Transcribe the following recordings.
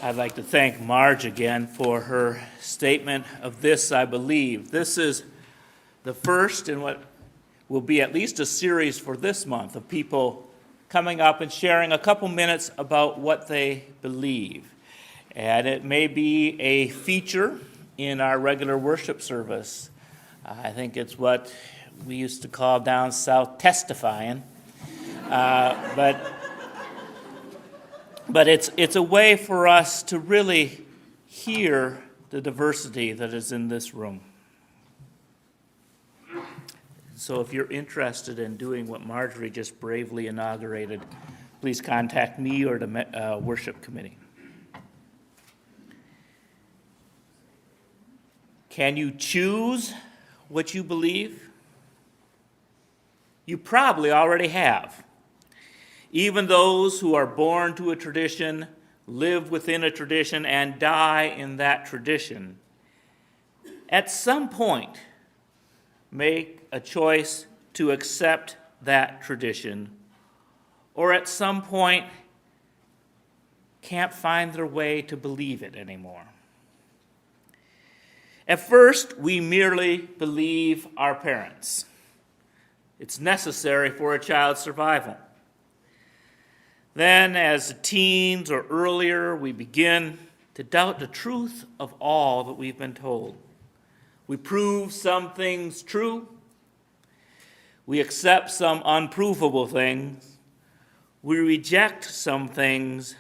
I'd like to thank Marge again for her statement of this, I believe. This is the first in what will be at least a series for this month of people coming up and sharing a couple minutes about what they believe. And it may be a feature in our regular worship service. I think it's what we used to call down south testifying. But it's a way for us to really hear the diversity that is in this room. So if you're interested in doing what Marjorie just bravely inaugurated, please contact me or the worship committee. Can you choose what you believe? You probably already have. Even those who are born to a tradition, live within a tradition, and die in that tradition, at some point make a choice to accept that tradition, or at some point can't find their way to believe it anymore. At first, we merely believe our parents. It's necessary for a child's survival. Then, as teens or earlier, we begin to doubt the truth of all that we've been told. We prove some things true. We accept some unprovable things. We reject some things,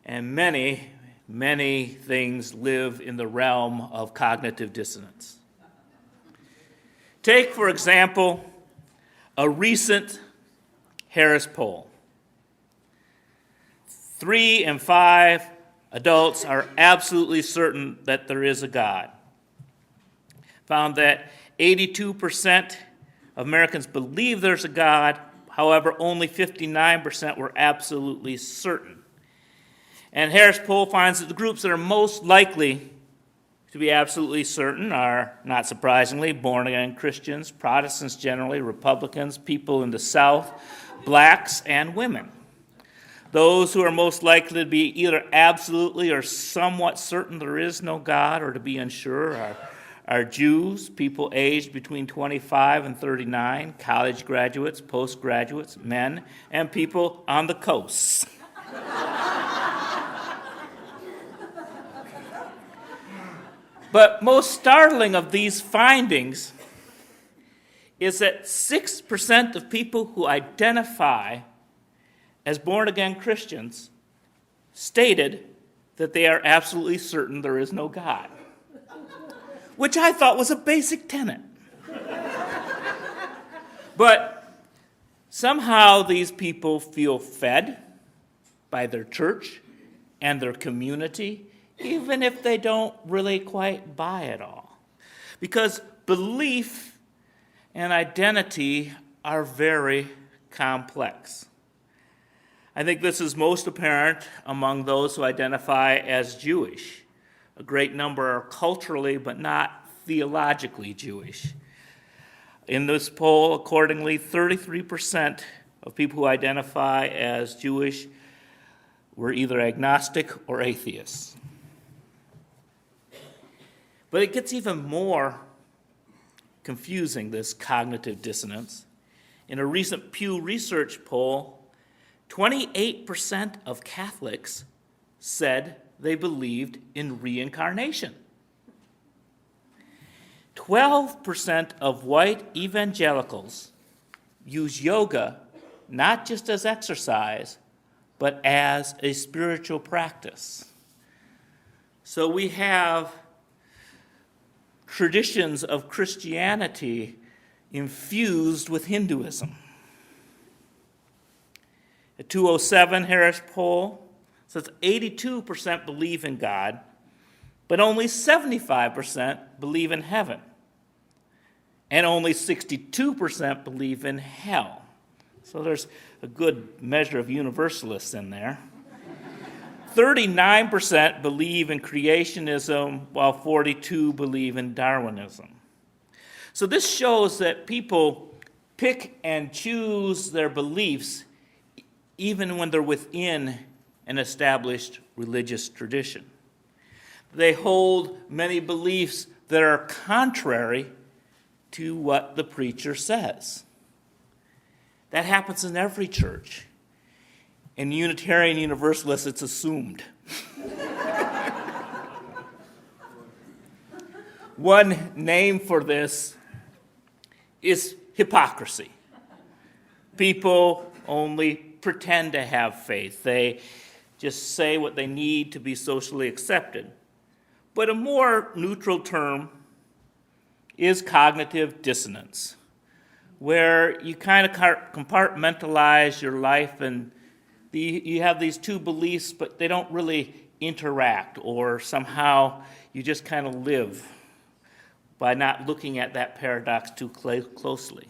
and many, many things live in the realm of cognitive dissonance. Take, for example, a recent Harris poll. 3 in 5 adults are absolutely certain that there is a God. Found that 82% of Americans believe there's a God. However, only 59% were absolutely certain. And Harris poll finds that the groups that are most likely to be absolutely certain are, not surprisingly, born-again Christians, Protestants generally, Republicans, people in the South, blacks, and women. Those who are most likely to be either absolutely or somewhat certain there is no God, or to be unsure, are Jews, people aged between 25 and 39, college graduates, postgraduates, men, and people on the coasts. But most startling of these findings is that 6% of people who identify as born-again Christians stated that they are absolutely certain there is no God, which I thought was a basic tenet. But somehow these people feel fed by their church and their community, even if they don't really quite buy it all. Because belief and identity are very complex. I think this is most apparent among those who identify as Jewish. A great number are culturally but not theologically Jewish. In this poll, accordingly, 33% of people who identify as Jewish were either agnostic or atheists. But it gets even more confusing, this cognitive dissonance. In a recent Pew Research poll, 28% of Catholics said they believed in reincarnation. 12% of white evangelicals use yoga not just as exercise, but as a spiritual practice. So we have traditions of Christianity infused with Hinduism. A 2007 Harris poll says 82% believe in God, but only 75% believe in heaven, and only 62% believe in hell. So there's a good measure of Universalists in there. 39% believe in creationism, while 42% believe in Darwinism. So this shows that people pick and choose their beliefs even when they're within an established religious tradition. They hold many beliefs that are contrary to what the preacher says. That happens in every church. In Unitarian Universalist, it's assumed. One name for this is hypocrisy. People only pretend to have faith. They just say what they need to be socially accepted. But a more neutral term is cognitive dissonance, where you kind of compartmentalize your life and you have these two beliefs, but they don't really interact, or somehow you just kind of live by not looking at that paradox too closely.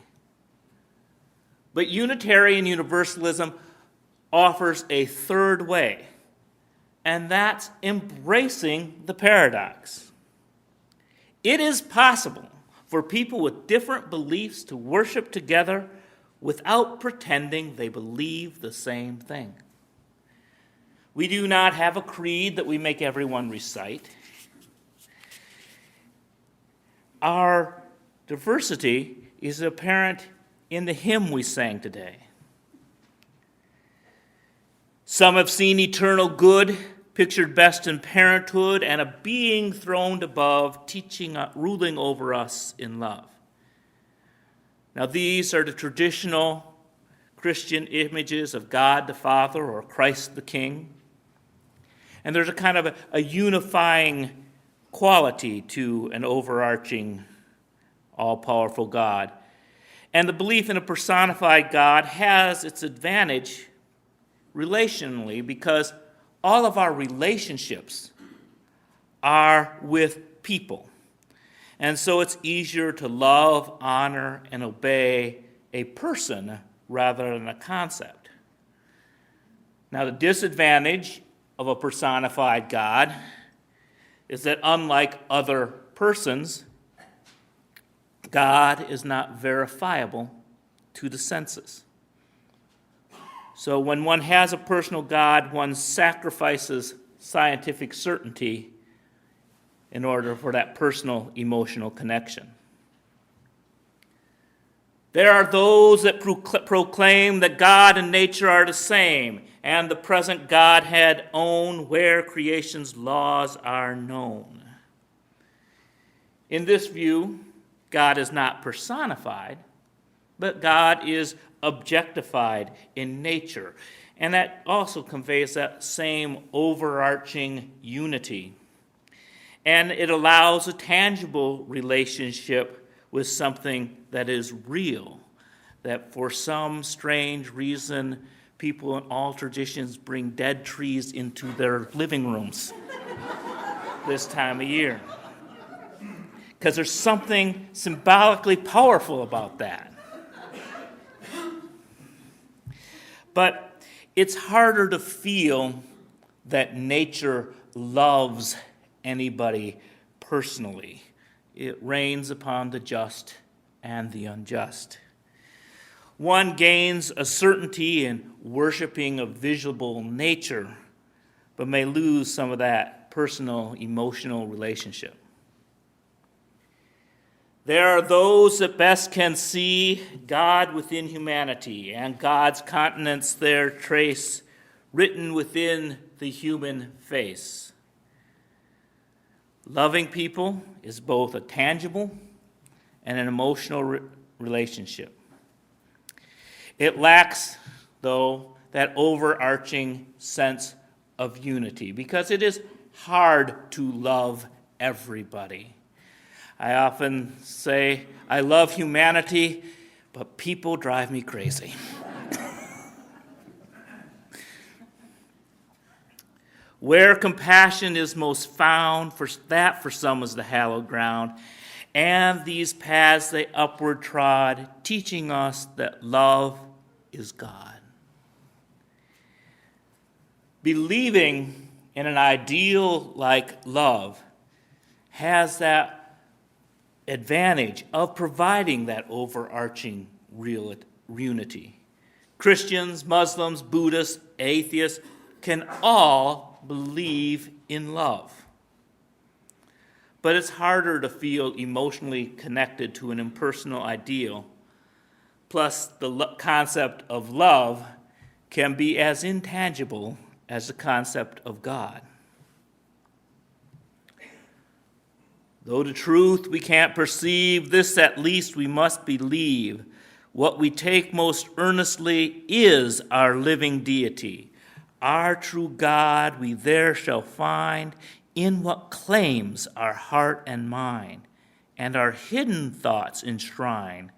But Unitarian Universalism offers a third way, and that's embracing the paradox. It is possible for people with different beliefs to worship together without pretending they believe the same thing. We do not have a creed that we make everyone recite. Our diversity is apparent in the hymn we sang today. Some have seen eternal good, pictured best in parenthood, and a being throned above, teaching, ruling over us in love. Now, these are the traditional Christian images of God the Father or Christ the King. And there's a kind of a unifying quality to an overarching, all-powerful God. And the belief in a personified God has its advantage relationally, because all of our relationships are with people. And so it's easier to love, honor, and obey a person rather than a concept. Now, the disadvantage of a personified God is that unlike other persons, God is not verifiable to the senses. So when one has a personal God, one sacrifices scientific certainty in order for that personal emotional connection. There are those that proclaim that God and nature are the same, and the present Godhead own where creation's laws are known. In this view, God is not personified, but God is objectified in nature. And that also conveys that same overarching unity. And it allows a tangible relationship with something that is real, that for some strange reason, people in all traditions bring dead trees into their living rooms this time of year. Because there's something symbolically powerful about that. But it's harder to feel that nature loves anybody personally. It rains upon the just and the unjust. One gains a certainty in worshiping a visible nature, but may lose some of that personal, emotional relationship. There are those that best can see God within humanity, and God's countenance there trace written within the human face. Loving people is both a tangible and an emotional relationship. It lacks, though, that overarching sense of unity, because it is hard to love everybody. I often say, I love humanity, but people drive me crazy. Where compassion is most found, for some is the hallowed ground, and these paths they upward trod, teaching us that love is God. Believing in an ideal like love has that advantage of providing that overarching real unity. Christians, Muslims, Buddhists, atheists can all believe in love. But it's harder to feel emotionally connected to an impersonal ideal. Plus, the concept of love can be as intangible as the concept of God. Though the truth we can't perceive, this at least we must believe. What we take most earnestly is our living deity. Our true God we there shall find in what claims our heart and mind, and our hidden thoughts enshrine,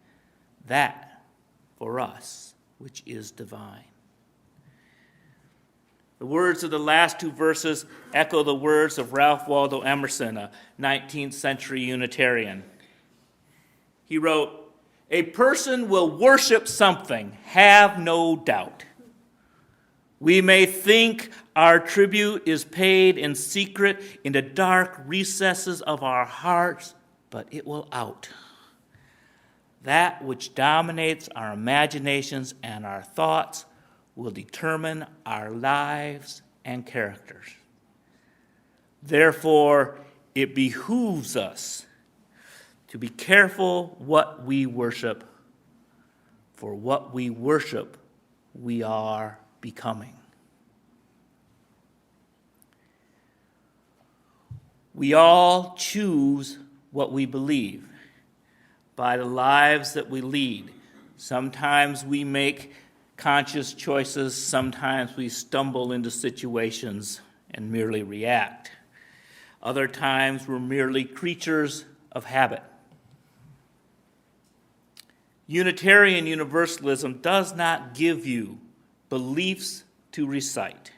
that for us which is divine. The words of the last two verses echo the words of Ralph Waldo Emerson, a 19th century Unitarian. He wrote, "A person will worship something, have no doubt. We may think our tribute is paid in secret in the dark recesses of our hearts, but it will out. That which dominates our imaginations and our thoughts will determine our lives and characters. Therefore, it behooves us to be careful what we worship, for what we worship we are becoming." We all choose what we believe by the lives that we lead. Sometimes we make conscious choices, sometimes we stumble into situations and merely react. Other times we're merely creatures of habit. Unitarian Universalism does not give you beliefs to recite.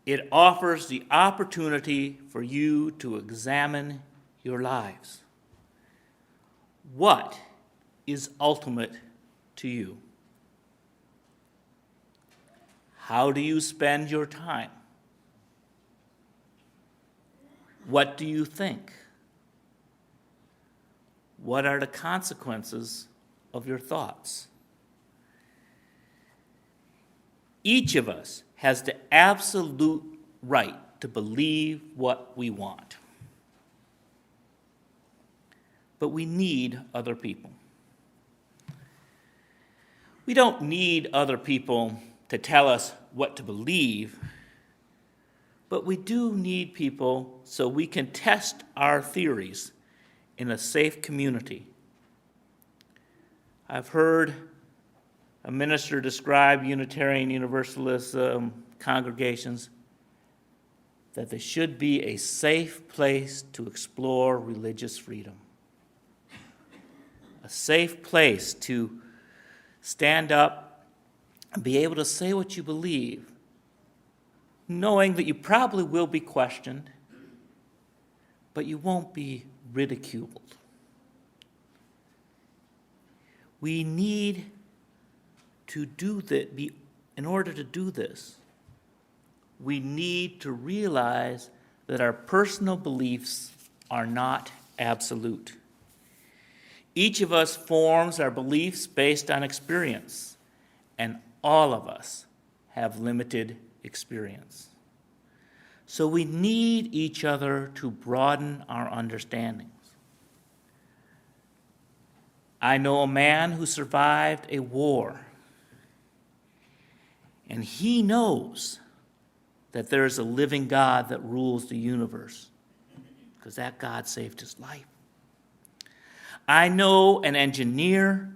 It offers the opportunity for you to examine your lives. What is ultimate to you? How do you spend your time? What do you think? What are the consequences of your thoughts? Each of us has the absolute right to believe what we want. But we need other people. We don't need other people to tell us what to believe, but we do need people so we can test our theories in a safe community. I've heard a minister describe Unitarian Universalist congregations that they should be a safe place to explore religious freedom, a safe place to stand up and be able to say what you believe, knowing that you probably will be questioned, but you won't be ridiculed. We need to do that. In order to do this, we need to realize that our personal beliefs are not absolute. Each of us forms our beliefs based on experience, and all of us have limited experience. So we need each other to broaden our understandings. I know a man who survived a war, and he knows that there is a living God that rules the universe, because that God saved his life. I know an engineer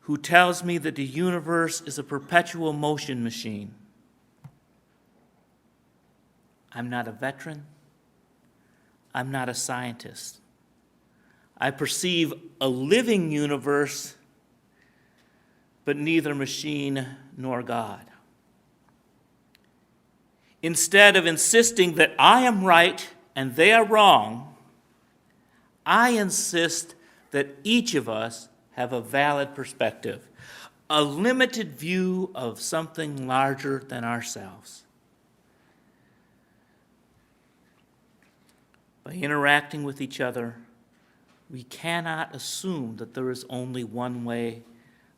who tells me that the universe is a perpetual motion machine. I'm not a veteran. I'm not a scientist. I perceive a living universe, but neither machine nor God. Instead of insisting that I am right and they are wrong, I insist that each of us have a valid perspective, a limited view of something larger than ourselves. By interacting with each other, we cannot assume that there is only one way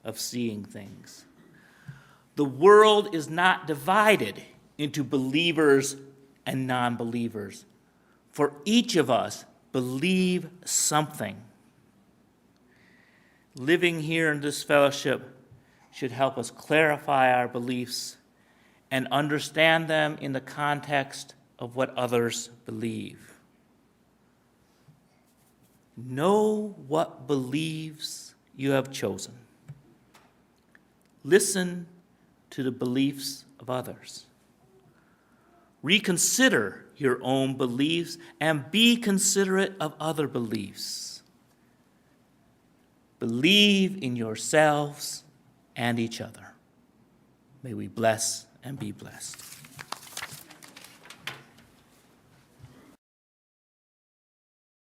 of seeing things. The world is not divided into believers and non-believers. For each of us believe something. Living here in this fellowship should help us clarify our beliefs and understand them in the context of what others believe. Know what beliefs you have chosen. Listen to the beliefs of others. Reconsider your own beliefs and be considerate of other beliefs. Believe in yourselves and each other. May we bless and be blessed.